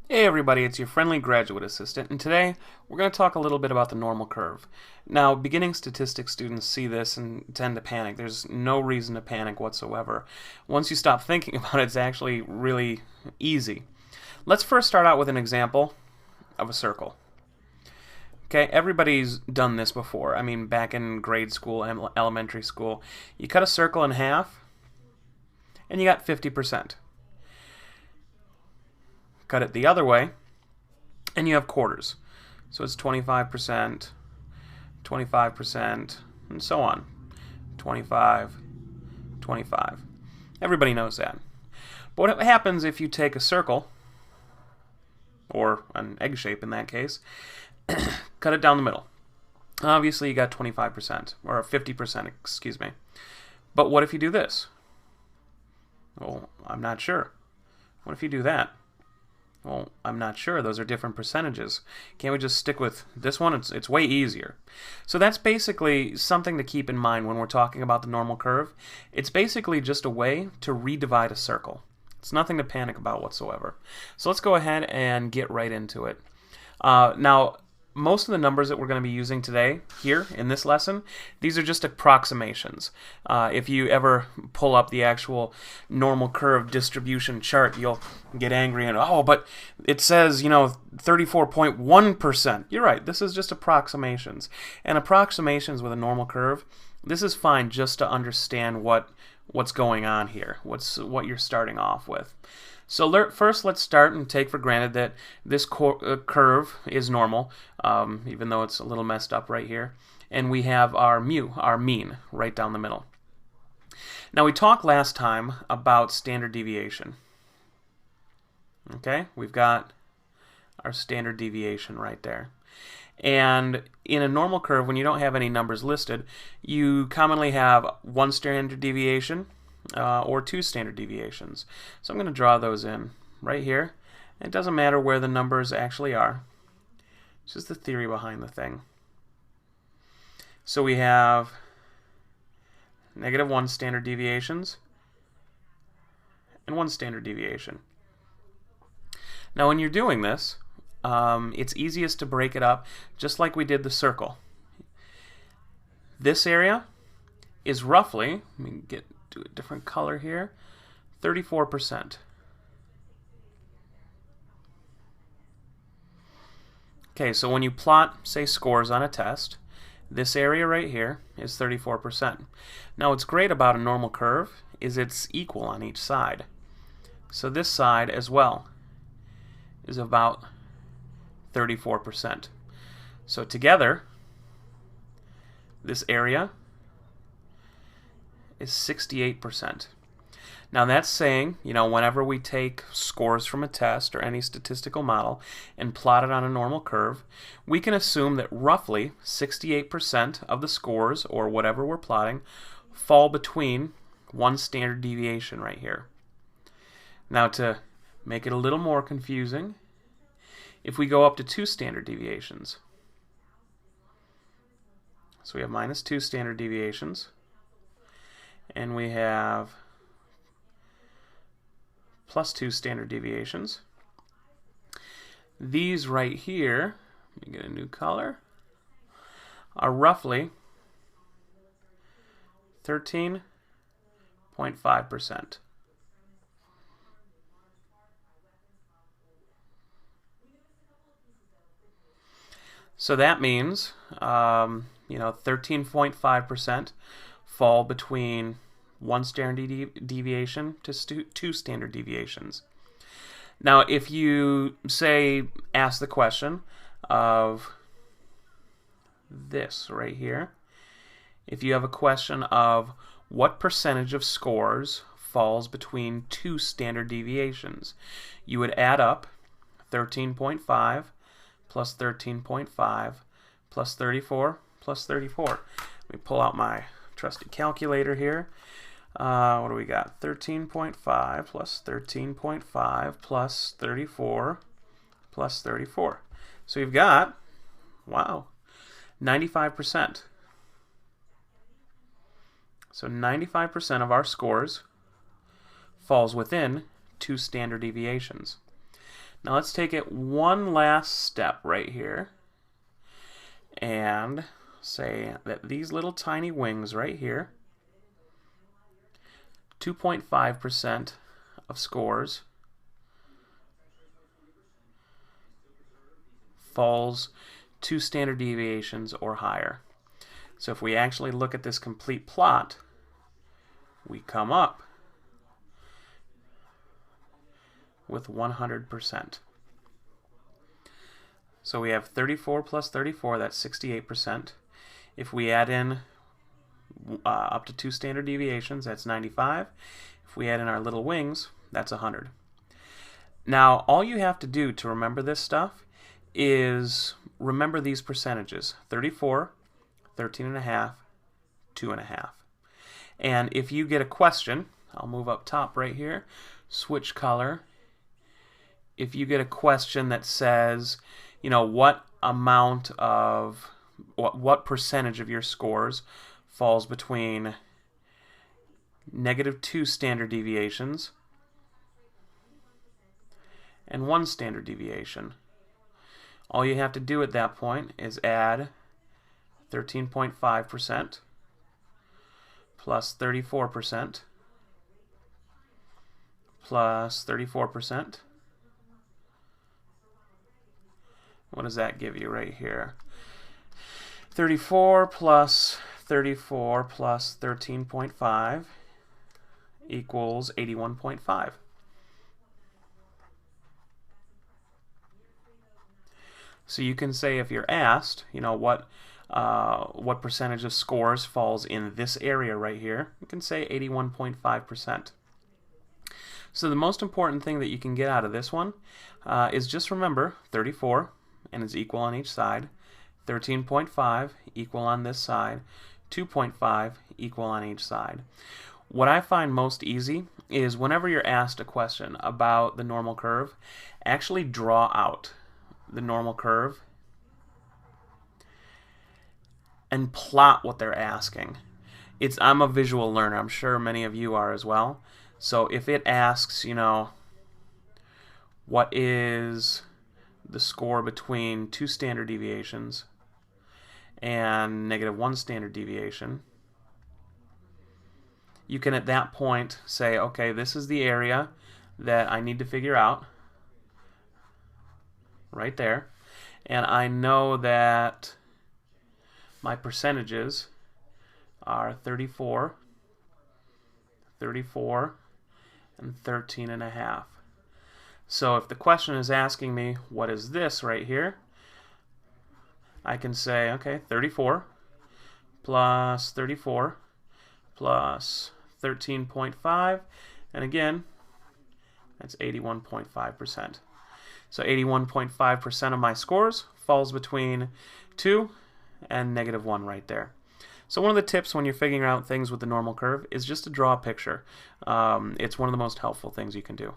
Hey everybody, it's your friendly graduate assistant, and today we're going to talk a little bit about the normal curve. Now, beginning statistics students see this and tend to panic. There's no reason to panic whatsoever. Once you stop thinking about it, it's actually really easy. Let's first start out with an example of a circle. Okay, everybody's done this before. I mean, back in grade school and elementary school, you cut a circle in half and you got 50%. Cut it the other way, and you have quarters. So it's 25%, 25%, and so on. 25, 25. Everybody knows that. But what happens if you take a circle, or an egg shape in that case, cut it down the middle? Obviously you got 25%, or 50%, excuse me. But what if you do this? Well, I'm not sure. What if you do that? Well, I'm not sure. Those are different percentages. Can't we just stick with this one? It's way easier. So that's basically something to keep in mind when we're talking about the normal curve. It's basically just a way to redivide a circle. It's nothing to panic about whatsoever. So let's go ahead and get right into it. Now, most of the numbers that we're going to be using today here in this lesson, these are just approximations. If you ever pull up the actual normal curve distribution chart, you'll get angry and, oh, but it says, 34.1%. You're right, this is just approximations. And approximations with a normal curve, this is fine just to understand what's going on here, what you're starting off with. So first, let's start and take for granted that this curve is normal, even though it's a little messed up right here. And we have our mu, our mean, right down the middle. Now, we talked last time about standard deviation. Okay, we've got our standard deviation right there. And in a normal curve, when you don't have any numbers listed, you commonly have one standard deviation, or two standard deviations. So I'm going to draw those in right here. It doesn't matter where the numbers actually are. It's just the theory behind the thing. So we have -1 standard deviations and 1 standard deviation. Now when you're doing this, it's easiest to break it up just like we did the circle. This area is roughly, let me do a different color here, 34%. Okay, so when you plot, say, scores on a test, this area right here is 34%. Now what's great about a normal curve is it's equal on each side. So this side as well is about 34%. So together, this area is 68%. Now that's saying, whenever we take scores from a test or any statistical model and plot it on a normal curve, we can assume that roughly 68% of the scores, or whatever we're plotting, fall between one standard deviation right here. Now to make it a little more confusing, if we go up to 2 standard deviations, so we have -2 standard deviations, and we have +2 standard deviations. These right here, let me get a new color, are roughly 13.5%. So that means, 13.5% fall between 1 standard deviation to 2 standard deviations. Now, if you, say, ask the question of this right here, if you have a question of what percentage of scores falls between 2 standard deviations, you would add up 13.5 plus 13.5 plus 34 plus 34. Let me pull out my trusty calculator here. What do we got? 13.5 plus 13.5 plus 34 plus 34. So you've got, wow, 95%. So 95% of our scores falls within 2 standard deviations. Now let's take it one last step right here and say that these little tiny wings right here, 2.5% of scores falls 2 standard deviations or higher. So if we actually look at this complete plot, we come up with 100%. So we have 34 plus 34, that's 68%. If we add in up to 2 standard deviations, that's 95. If we add in our little wings, that's 100. Now, all you have to do to remember this stuff is remember these percentages: 34, 13.5, 2.5. And if you get a question, I'll move up top right here, switch color. If you get a question that says, you know, what amount of, what percentage of your scores falls between -2 standard deviations and 1 standard deviation, all you have to do at that point is add 13.5% plus 34% plus 34%. What does that give you right here? 34 plus 34 plus 13.5 equals 81.5. So you can say, if you're asked, you know, what percentage of scores falls in this area right here, you can say 81.5%. So the most important thing that you can get out of this one is just remember 34, and it's equal on each side, 13.5 equal on this side, 2.5 equal on each side. What I find most easy is whenever you're asked a question about the normal curve, actually draw out the normal curve and plot what they're asking. I'm a visual learner. I'm sure many of you are as well. So if it asks, you know, what is the score between 2 standard deviations and -1 standard deviation, you can at that point say, okay, this is the area that I need to figure out right there, and I know that my percentages are 34, 34, and 13.5. So if the question is asking me, what is this right here, I can say, okay, 34 plus 34 plus 13.5, and again, that's 81.5%. So 81.5% of my scores falls between 2 and -1 right there. So one of the tips when you're figuring out things with the normal curve is just to draw a picture. It's one of the most helpful things you can do.